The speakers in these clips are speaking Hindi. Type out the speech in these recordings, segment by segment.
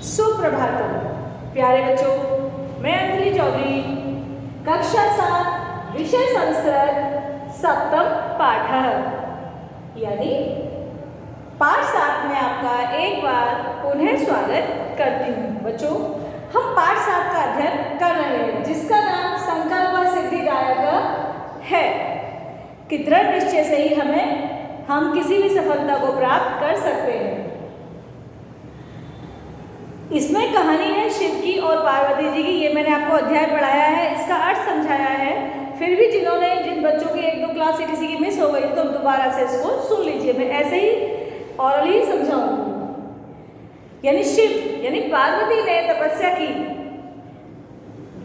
सुप्रभातम प्यारे बच्चों, मैं अंजलि चौधरी, कक्षा 7 विषय संस्कृत सप्तम पाठ यानी पाठ 7 में आपका एक बार पुनः स्वागत करती हूँ। बच्चों, हम पाठ 7 का अध्ययन कर रहे हैं जिसका नाम संकल्प सिद्धिदायक है कि दृढ़ निश्चय से ही हम किसी भी सफलता को प्राप्त कर सकते हैं। इसमें कहानी है शिव की और पार्वती जी की। ये मैंने आपको अध्याय पढ़ाया है, इसका अर्थ समझाया है। फिर भी जिन बच्चों की 1-2 क्लास से किसी की मिस हो गई तो दोबारा से इसको सुन लीजिए। मैं ऐसे ही ऑरली समझाऊंगी। यानी शिव यानी पार्वती ने तपस्या की,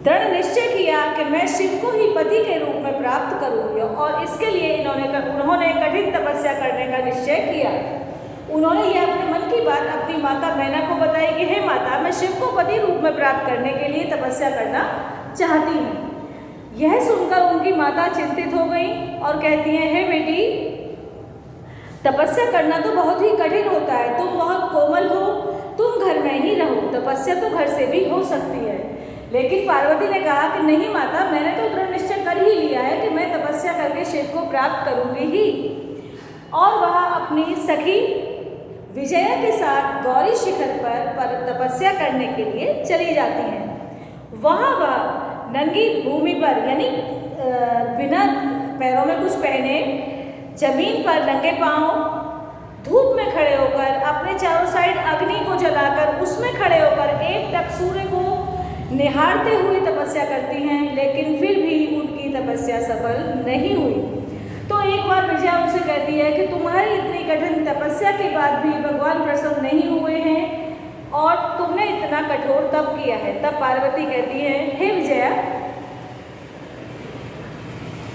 दृढ़ निश्चय किया कि मैं शिव को ही पति के रूप में प्राप्त करूंगी और इसके लिए उन्होंने कठिन तपस्या करने का निश्चय किया। उन्होंने यह अपने मन की बात अपनी माता मैना को बताई कि हे माता, मैं शिव को पति रूप में प्राप्त करने के लिए तपस्या करना चाहती हूँ। यह सुनकर उनकी माता चिंतित हो गई और कहती हैं, हे बेटी, तपस्या करना तो बहुत ही कठिन होता है। तुम बहुत कोमल हो, तुम घर में ही रहो। तपस्या तो घर से भी हो सकती है। लेकिन पार्वती ने कहा कि नहीं माता, मैंने तो दृढ़ निश्चय कर ही लिया है कि मैं तपस्या करके शिव को प्राप्त करूंगी ही। और वह अपनी सखी विजया के साथ गौरी शिखर पर तपस्या करने के लिए चली जाती हैं। वहाँ वह नंगी भूमि पर यानी बिना पैरों में कुछ पहने जमीन पर नंगे पांव धूप में खड़े होकर अपने चारों साइड अग्नि को जलाकर उसमें खड़े होकर एकटक सूर्य को निहारते हुए तपस्या करती हैं। लेकिन फिर भी उनकी तपस्या सफल नहीं हुई। तो एक बार विजया उनसे कहती है कि तुम्हारी इतनी कठिन तपस्या के बाद भी भगवान प्रसन्न नहीं हुए हैं और तुमने इतना कठोर तप किया है। तब पार्वती कहती है, हे विजया,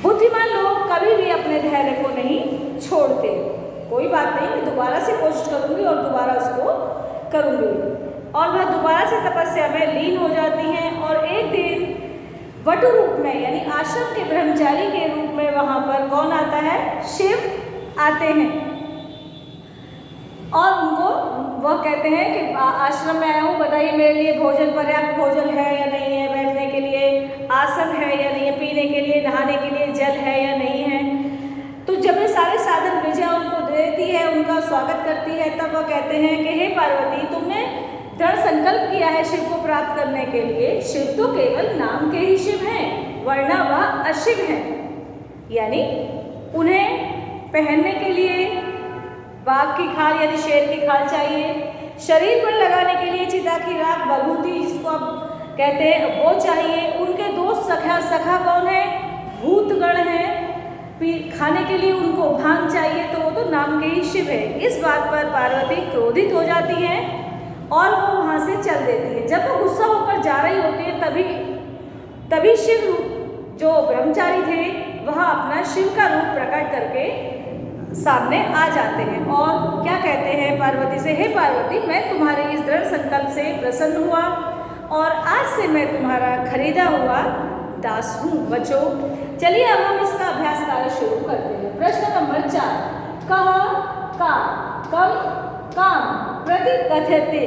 बुद्धिमान लोग कभी भी अपने धैर्य को नहीं छोड़ते। कोई बात नहीं, मैं दोबारा से कोशिश करूंगी और दोबारा उसको करूंगी। और वह दोबारा से तपस्या में लीन हो जाती हैं और एक दिन वटु रूप में यानी आश्रम के ब्रह्मचारी के रूप में वहां पर कौन आता है? शिव आते हैं। और उनको वह कहते हैं कि आश्रम में आया हूँ, बताइए मेरे लिए भोजन, पर्याप्त भोजन है या नहीं है, बैठने के लिए आसन है या नहीं है, पीने के लिए नहाने के लिए जल है या नहीं है। तो जब ये सारे साधन विजया उनको देती है, उनका स्वागत करती है, तब वह कहते हैं कि हे पार्वती, तुमने दृढ़ संकल्प किया है शिव को प्राप्त करने के लिए। शिव तो केवल नाम के ही शिव हैं, वरना वह अशिव हैं। यानी उन्हें पहनने के लिए बाघ की खाल यानी शेर की खाल चाहिए, शरीर पर लगाने के लिए चिता की राख बभूति जिसको आप कहते हैं वो चाहिए। उनके दोस्त सखा कौन है? भूतगण हैं। खाने के लिए उनको भांग चाहिए, तो वो तो नाम के ही शिव है। इस बात पर पार्वती क्रोधित हो जाती है और वो वहाँ से चल देती है। जब वो गुस्सा होकर जा रही होती है तभी शिव रूप जो ब्रह्मचारी थे वह अपना शिव का रूप प्रकट करके सामने आ जाते हैं और क्या कहते हैं पार्वती से, हे पार्वती, मैं तुम्हारे इस दृढ़ संकल्प से प्रसन्न हुआ और आज से मैं तुम्हारा खरीदा हुआ दास हूँ। बच्चों, चलिए अब हम इसका अभ्यास कार्य शुरू करते हैं। प्रश्न नंबर 4, कहा, का, कम, काम, प्रति कथ्यते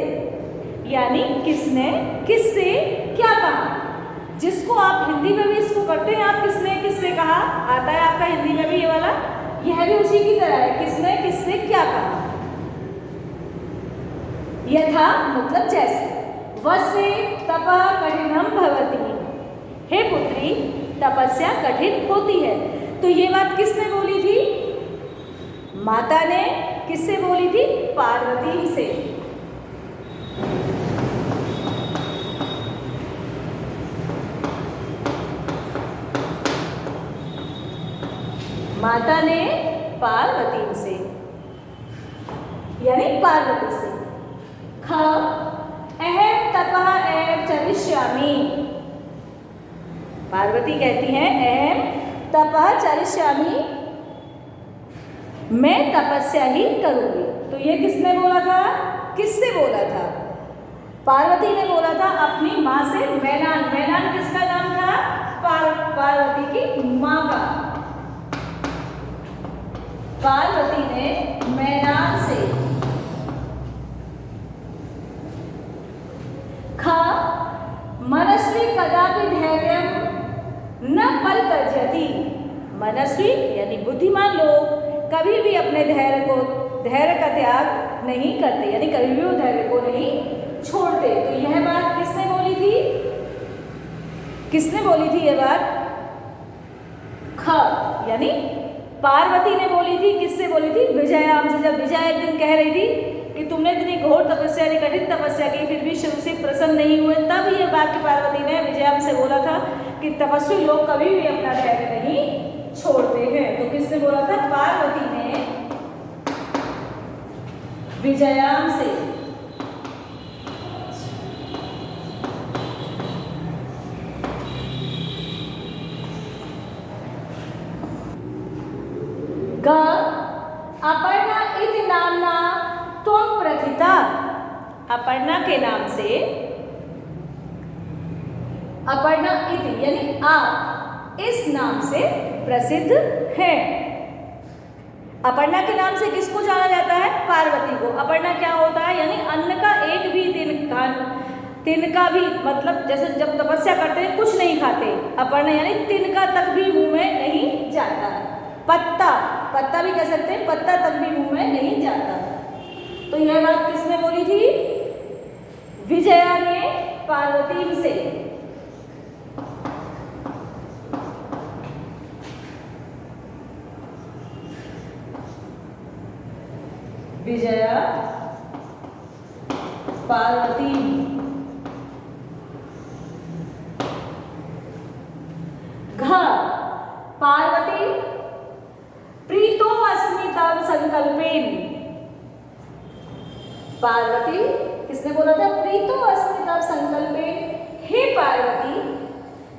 यानी किसने किससे क्या कहा। जिसको आप हिंदी में भी इसको करते हैं, आप किसने किससे कहा आता है आपका हिंदी में भी ये वाला, यह भी उसी की तरह है, किसने किससे क्या कहा। यथा मतलब जैसे, वसे तपः कठिनम भवति, हे पुत्री, तपस्या कठिन होती है। तो ये बात किसने बोली थी? माता ने। किससे बोली थी? पार्वती से। माता ने पार्वती से यानी पार्वती से। ख, अहम तपः एव चरिष्यामि, पार्वती कहती हैं अहम तपः चरिष्यामि, मैं तपस्या ही करूंगी। तो ये किसने बोला था? किससे बोला था? पार्वती ने बोला था अपनी माँ से। मैनान किसका नाम था? पार्वती की माँ का। पार्वती ने मैनान से मनस्वी कदापि धैर्यं न परित्यजति। मनस्वी यानी बुद्धिमान लोग कभी भी अपने धैर्य का त्याग नहीं करते, यानी कभी भी वो धैर्य को नहीं छोड़ते। तो यह बात किसने बोली थी? किसने बोली थी यह बात? ख यानी पार्वती ने बोली थी। किससे बोली थी? विजया से। जब विजया एक दिन कह रही थी कि तुमने इतनी घोर तपस्या, कठिन तपस्या की, फिर भी शिव से प्रसन्न नहीं हुए, तब ये वाक्य पार्वती ने विजया से बोला था कि तपस्वी लोग कभी भी अपना धैर्य नहीं छोड़ते हैं। तो किसने बोला था? पार्वती ने विजया से। ग अपर्णा इति नामना त्वं प्रथिता। अपर्णा के नाम से, अपर्णा इति यानी आप इस नाम से प्रसिद्ध है। अपर्णा के नाम से किसको जाना जाता है? पार्वती को। अपर्णा क्या होता है? यानी अन्न का एक भी तिनका भी, मतलब जैसे जब तपस्या करते हैं कुछ नहीं खाते। अपर्णा यानी तिनका तक भी मुंह में नहीं जाता। पत्ता भी कह सकते हैं, पत्ता तक भी मुंह में नहीं जाता। तो यह बात किसने बोली थी? विजया ने पार्वती से। विजया पार्वती। घ पार्वती प्रीतो अस्मि तव संकल्पेन। पार्वती किसने बोला था? प्रीतो अस्मि तव संकल्पेन। हे पार्वती,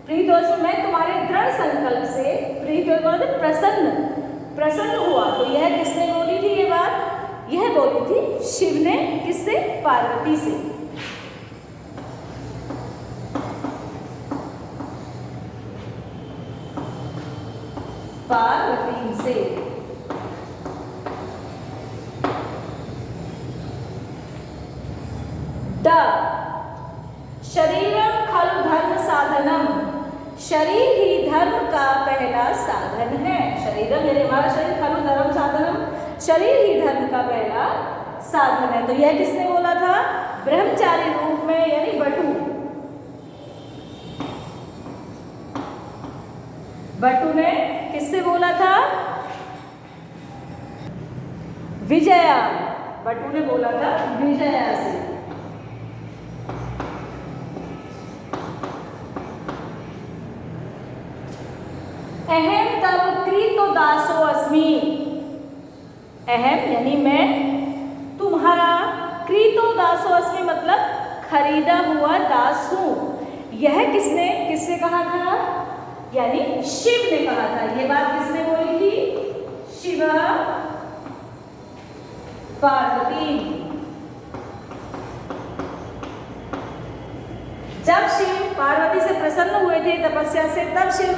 प्रीतो अस्मि मैं तुम्हारे दृढ़ संकल्प से, प्रीतो बोला प्रसन्न हुआ। तो यह किसने बोली थी ये बात? यह बोली थी शिव ने। किससे? पार्वती से। पार्वती से। ड शरीरम खलु धर्म साधनम। शरीर ही धर्म का पहला साधन है। शरीरम यानी हमारा शरीर, खलु धर्म साधनम, शरीर ही धर्म का पहला साधन है। तो यह किसने बोला था? ब्रह्मचारी रूप में यानी बटु ने किससे बोला था? विजया। बटु ने बोला था विजया से। अहम तब कृतो दासो अस्मि। अहम यानी मैं तुम्हारा, कृतो दासो अस्मि मतलब खरीदा हुआ दास हूं। यह किससे कहा था? यानी शिव ने कहा था। यह बात किसने बोली थी? शिव पार्वती। जब शिव पार्वती से प्रसन्न हुए थे तपस्या से, तब शिव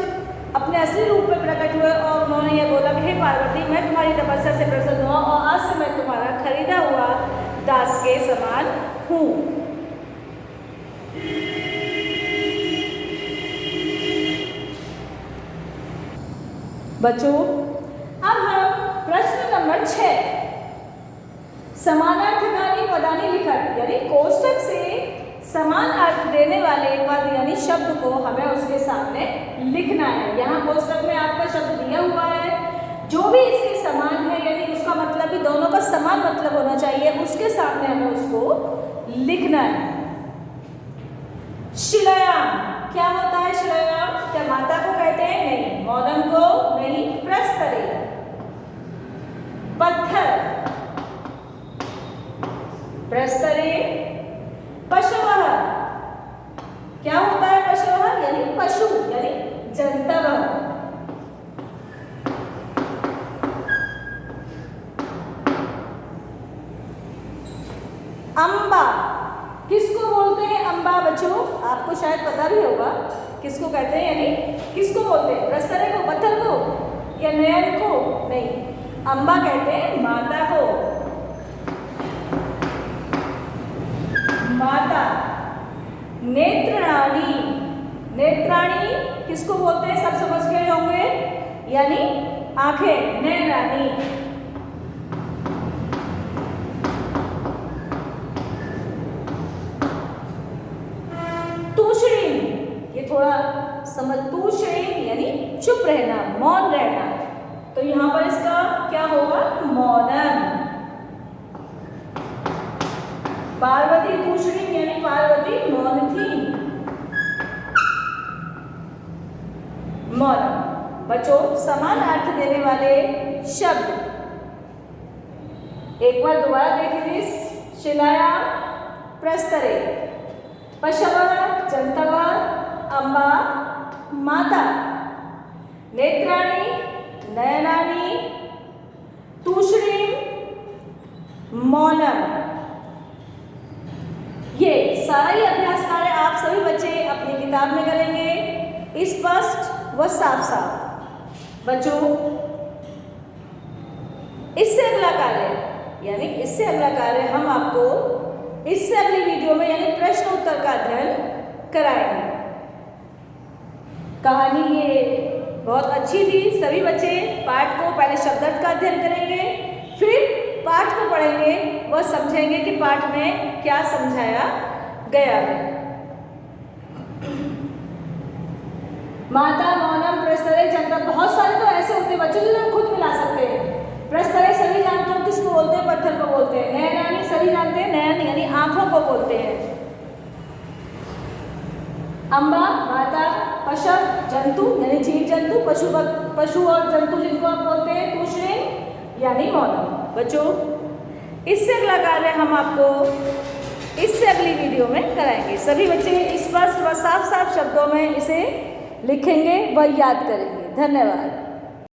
अपने असली रूप में प्रकट हुए और उन्होंने ये बोला कि हे पार्वती, मैं तुम्हारी तपस्या से प्रसन्न हुआ और आज से मैं तुम्हारा खरीदा हुआ दास के समान हूं। बच्चों, अब हम प्रश्न नंबर 6 समानार्थकानी पदानी लिखत यानी कोष्टक से समान अर्थ देने वाले पद यानी शब्द को हमें उसके सामने लिखना है। यहाँ कोष्टक में आपका शब्द दिया हुआ है, जो भी इसके समान है यानी उसका मतलब भी दोनों का समान मतलब होना चाहिए, उसके सामने हमें उसको लिखना है। शिलायाम क्या होता है? शिलायाम क्या माता को कहते हैं? नहीं। मोदन को? नहीं। प्रस्तरे पत्थर, प्रस्तरे पशवः क्या होता है? पशवः यानी पशु यानी जंतवः। अम्बा किसको बोलते हैं? अम्बा बच्चों आपको शायद पता भी होगा किसको कहते हैं, यानी किसको बोलते हैं? प्रस्तरे को, पत्थर को या नयन को? नहीं, अम्बा कहते हैं माता को। माता नेत्राणी, नेत्राणी किसको बोलते हैं सब समझ गए होंगे, यानी आंखें, नैनानी। तूष्णीम, ये थोड़ा समझ, तूष्णीम यानी चुप रहना, मौन रहना, तो यहां पर इसका क्या होगा, मौनम। पार्वती तूष्णीम यानी पार्वती मौन थी, मौनम। बच्चों समान अर्थ देने वाले शब्द एक बार दोबारा देख लीजिए। शिलाया प्रस्तरे, पशव जंतव, अम्बा माता, नेत्राणि नयनानि, तूष्णीम मौनम। ये सारा ही अभ्यास कार्य आप सभी बच्चे अपनी किताब में करेंगे स्पष्ट व साफ साफ। बच्चों इससे अगला कार्य यानी इससे अगला कार्य हम आपको इससे अगली वीडियो में यानी प्रश्न उत्तर का अध्ययन कराएंगे। कहानी ये बहुत अच्छी थी। सभी बच्चे पाठ को पहले शब्दार्थ का अध्ययन करेंगे, फिर पाठ को पढ़ेंगे व समझेंगे कि पाठ में क्या समझाया गया है। माता, मौनम, प्रस्तरे, जंतव, बहुत सारे तो ऐसे होते हैं बच्चों जो हम खुद मिला सकते हैं। प्रस्तरे सभी जानते हो किसको बोलते हैं, पत्थर को बोलते हैं। नयनानी सभी जानते हैं, नयन यानी आंखों को बोलते हैं। अम्बा माता, पशु जंतु यानी जीव जंतु, पशु और जंतु जिनको आप बोलते हैं। तूष्णीम यानी मौनम। बच्चों इससे अगला कार्य हम आपको इससे अगली वीडियो में कराएंगे। सभी बच्चे स्पष्ट व साफ साफ शब्दों में इसे लिखेंगे व याद करेंगे। धन्यवाद।